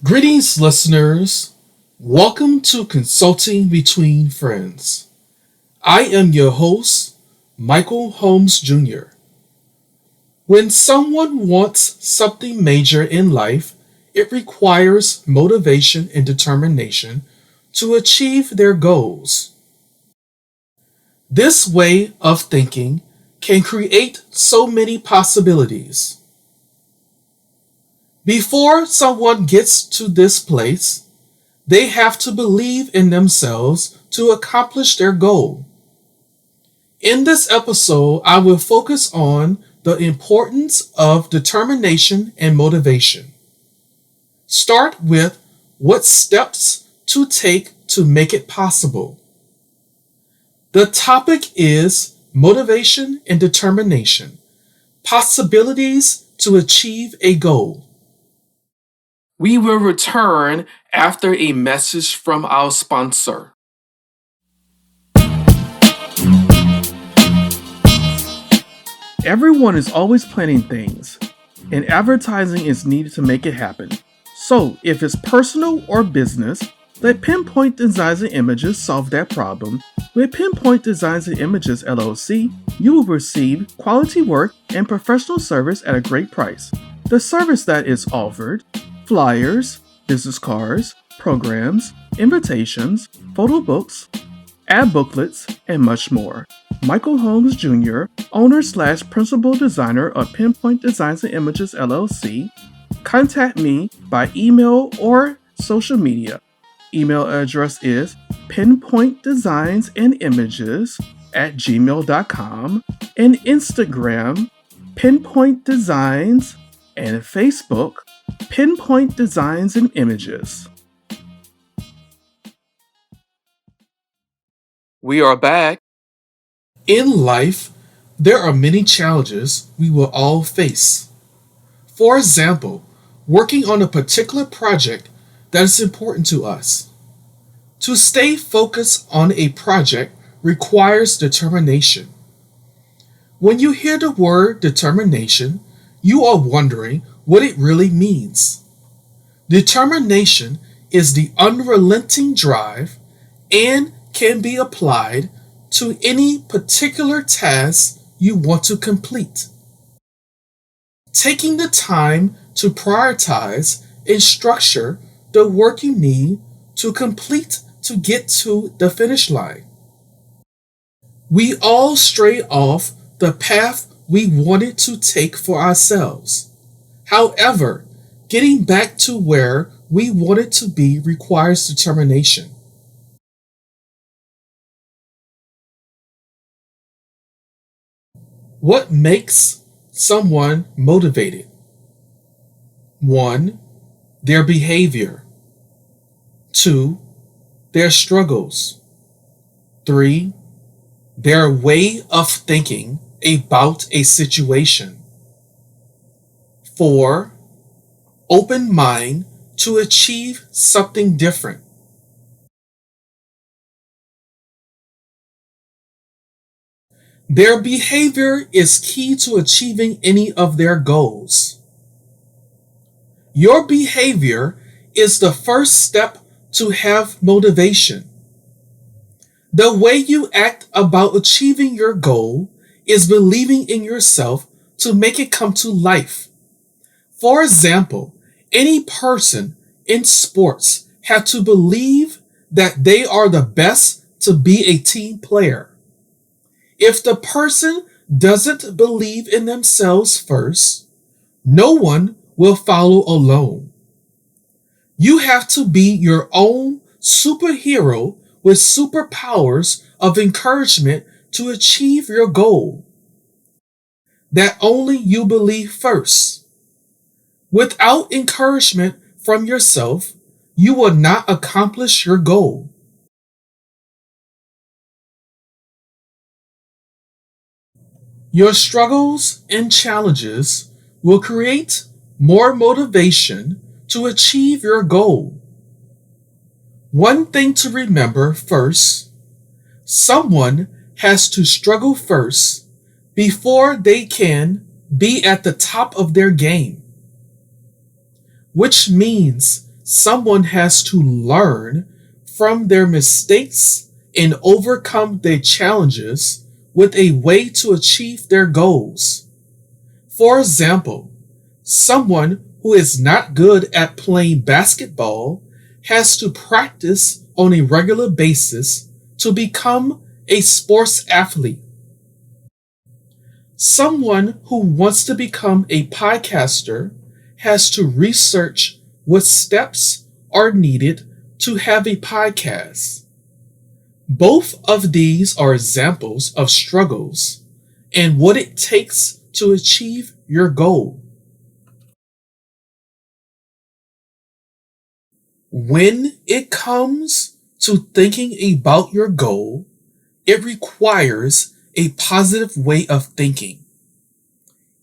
Greetings, listeners. Welcome to Consulting Between Friends. I am your host, Michael Holmes Jr. When someone wants something major in life, it requires motivation and determination to achieve their goals. This way of thinking can create so many possibilities. Before someone gets to this place, they have to believe in themselves to accomplish their goal. In this episode, I will focus on the importance of determination and motivation. Start with what steps to take to make it possible. The topic is motivation and determination, possibilities to achieve a goal. We will return after a message from our sponsor. Everyone is always planning things, and advertising is needed to make it happen. So, if it's personal or business, let Pinpoint Designs and Images solve that problem. With Pinpoint Designs and Images LLC, you will receive quality work and professional service at a great price. The service that is offered: flyers, business cards, programs, invitations, photo books, ad booklets, and much more. Michael Holmes Jr., owner/principal designer of Pinpoint Designs and Images LLC, contact me by email or social media. Email address is pinpointdesignsandImages@gmail.com, and Instagram, Pinpoint Designs, and Facebook, Pinpoint Designs and Images. We are back. In life, there are many challenges we will all face. For example, working on a particular project that is important to us. To stay focused on a project requires determination. When you hear the word determination, you are wondering what it really means. Determination is the unrelenting drive and can be applied to any particular task you want to complete. Taking the time to prioritize and structure the work you need to complete to get to the finish line. We all stray off the path we wanted to take for ourselves. However, getting back to where we wanted to be requires determination. What makes someone motivated? 1. Their behavior. 2. Their struggles. 3. Their way of thinking about a situation. 4. Open mind to achieve something different. Their behavior is key to achieving any of their goals. Your behavior is the first step to have motivation. The way you act about achieving your goal is believing in yourself to make it come to life. For example, any person in sports have to believe that they are the best to be a team player. If the person doesn't believe in themselves first, no one will follow alone. You have to be your own superhero with superpowers of encouragement to achieve your goal. That only you believe first. Without encouragement from yourself, you will not accomplish your goal. Your struggles and challenges will create more motivation to achieve your goal. One thing to remember first: someone has to struggle first before they can be at the top of their game, which means someone has to learn from their mistakes and overcome their challenges with a way to achieve their goals. For example, someone who is not good at playing basketball has to practice on a regular basis to become a sports athlete. Someone who wants to become a podcaster has to research what steps are needed to have a podcast. Both of these are examples of struggles and what it takes to achieve your goal. When it comes to thinking about your goal, it requires a positive way of thinking.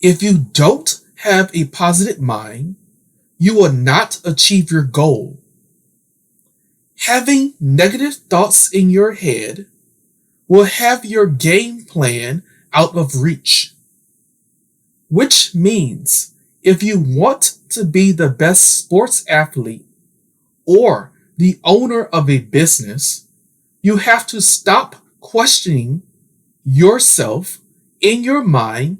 If you don't have a positive mind, you will not achieve your goal. Having negative thoughts in your head will have your game plan out of reach. Which means if you want to be the best sports athlete or the owner of a business, you have to stop questioning yourself in your mind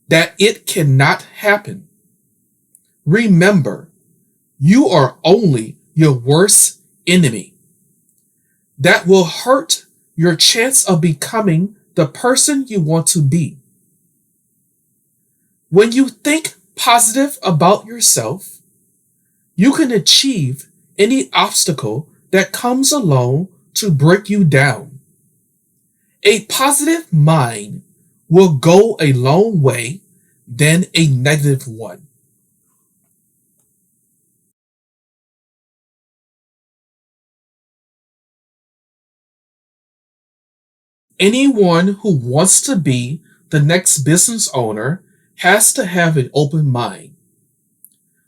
that it cannot happen. Remember, you are only your worst enemy. That will hurt your chance of becoming the person you want to be. When you think positive about yourself, you can achieve any obstacle that comes along to break you down. A positive mind will go a long way than a negative one. Anyone who wants to be the next business owner has to have an open mind.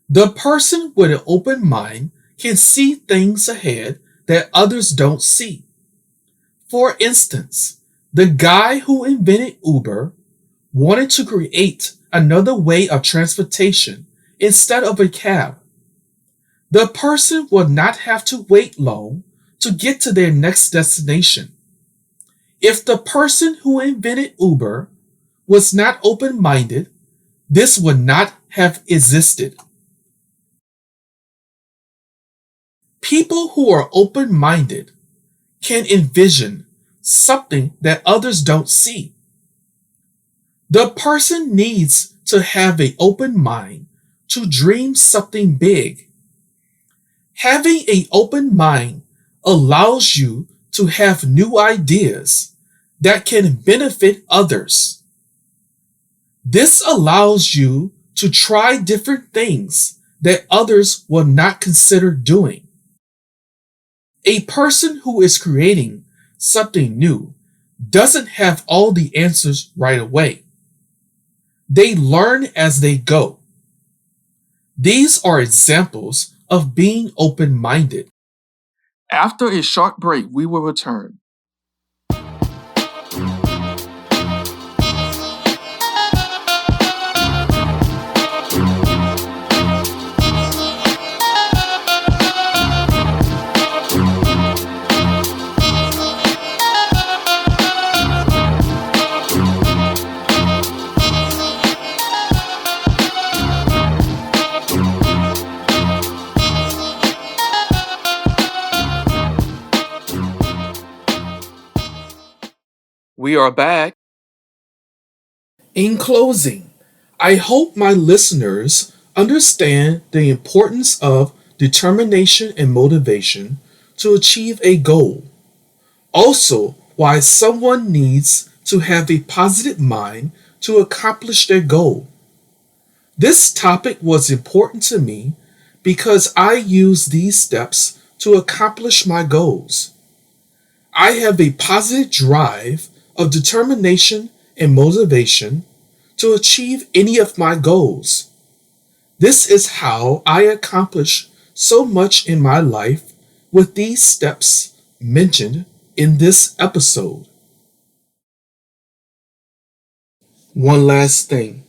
The person with an open mind can see things ahead that others don't see. For instance, the guy who invented Uber wanted to create another way of transportation instead of a cab. The person will not have to wait long to get to their next destination. If the person who invented Uber was not open minded, this would not have existed. People who are open minded can envision something that others don't see. The person needs to have an open mind to dream something big. Having an open mind allows you to have new ideas that can benefit others. This allows you to try different things that others will not consider doing. A person who is creating something new doesn't have all the answers right away. They learn as they go. These are examples of being open minded. After a short break, we will return. We are back. In closing, I hope my listeners understand the importance of determination and motivation to achieve a goal. Also, why someone needs to have a positive mind to accomplish their goal. This topic was important to me because I use these steps to accomplish my goals. I have a positive drive of determination and motivation to achieve any of my goals. This is how I accomplish so much in my life with these steps mentioned in this episode. One last thing.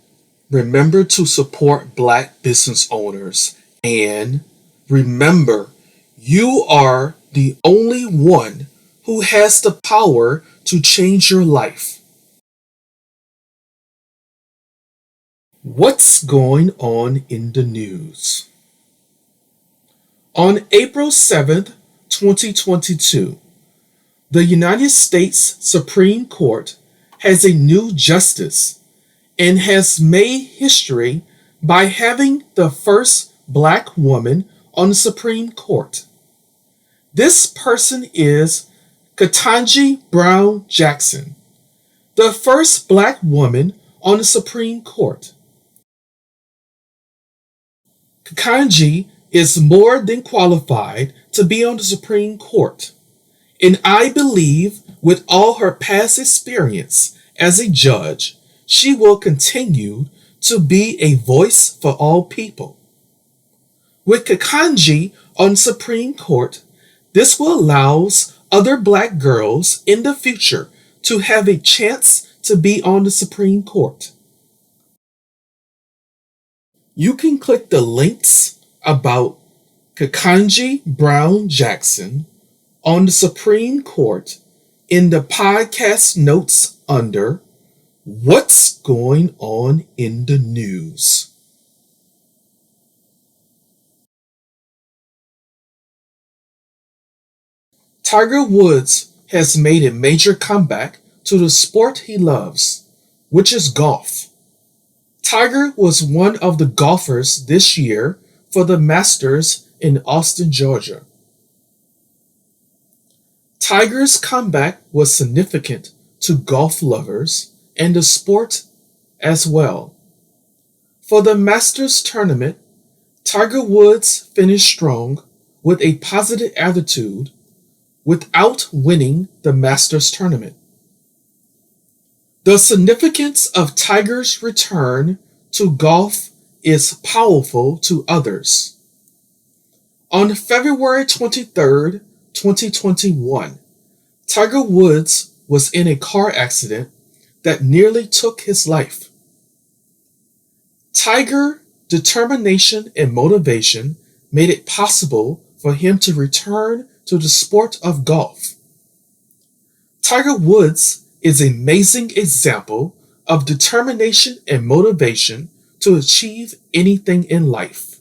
Remember to support Black business owners and Remember, you are the only one who has the power to change your life. What's going on in the news? On April 7th, 2022, the United States Supreme Court has a new justice and has made history by having the first Black woman on the Supreme Court. This person is Ketanji Brown Jackson, the first Black woman on the Supreme Court. Ketanji is more than qualified to be on the Supreme Court, and I believe with all her past experience as a judge, she will continue to be a voice for all people. With Ketanji on the Supreme Court, this will allow other Black girls in the future to have a chance to be on the Supreme Court. You can click the links about Ketanji Brown Jackson on the Supreme Court in the podcast notes under What's Going On in the News. Tiger Woods has made a major comeback to the sport he loves, which is golf. Tiger was one of the golfers this year for the Masters in Austin, Georgia. Tiger's comeback was significant to golf lovers and the sport as well. For the Masters tournament, Tiger Woods finished strong with a positive attitude without winning the Masters tournament. The significance of Tiger's return to golf is powerful to others. On February 23rd, 2021, Tiger Woods was in a car accident that nearly took his life. Tiger's determination and motivation made it possible for him to return to the sport of golf. Tiger Woods is an amazing example of determination and motivation to achieve anything in life.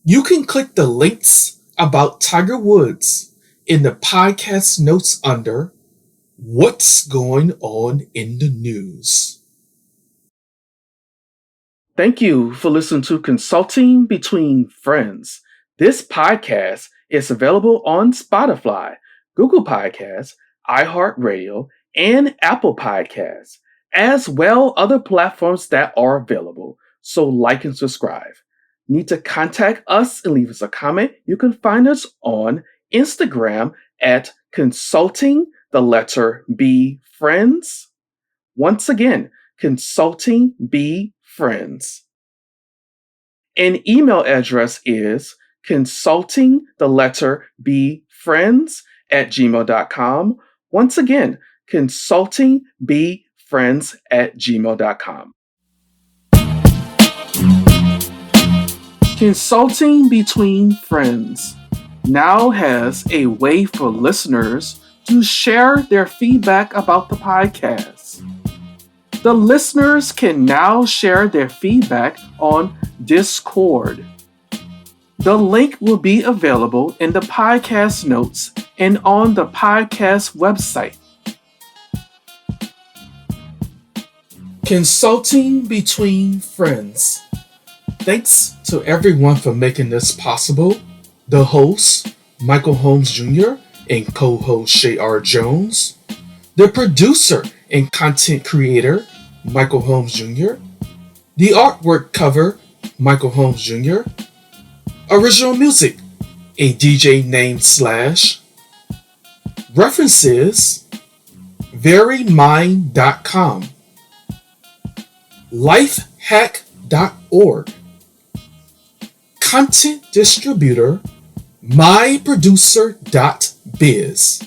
You can click the links about Tiger Woods in the podcast notes under What's Going On in the News. Thank you for listening to Consulting Between Friends. This podcast is available on Spotify, Google Podcasts, iHeartRadio, and Apple Podcasts, as well other platforms that are available. So like and subscribe. Need to contact us and leave us a comment? You can find us on Instagram at Consulting B Friends. Once again, Consulting B Friends. An email address is consultingbfriends@gmail.com. Once again, consultingbfriends@gmail.com. Consulting Between Friends now has a way for listeners to share their feedback about the podcast. The listeners can now share their feedback on Discord. The link will be available in the podcast notes and on the podcast website. Consulting Between Friends. Thanks to everyone for making this possible. The host, Michael Holmes Jr. and co-host Shay R. Jones. The producer and content creator, Michael Holmes Jr. The artwork cover, Michael Holmes Jr. Original music, a DJ named Slash. References, verymind.com. lifehack.org. Content distributor, myproducer.biz.